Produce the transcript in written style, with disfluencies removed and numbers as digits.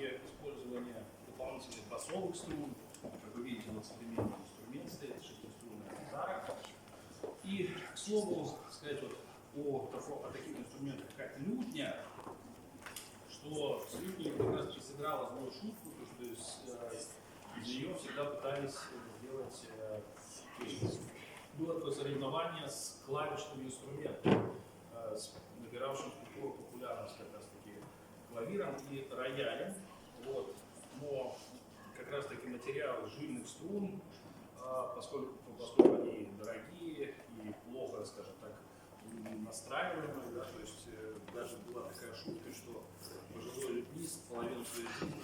практике использования дополнительных басовых струн. Как вы видите, на современный инструмент стоит шестиструнная гитара. И, к слову, сказать вот о таких инструментах, как лютня, что с лютней как раз таки сыграла злую шутку, то что из нее всегда пытались сделать, было такое соревнование с клавишным инструментом, набиравшим такую популярность как раз таки клавиром и роялем. Вот. Но как раз таки материал жильных струн, поскольку они дорогие и плохо, скажем так, настраиваемые, да, то есть даже была такая шутка, что пожилой лютнист половину своей жизни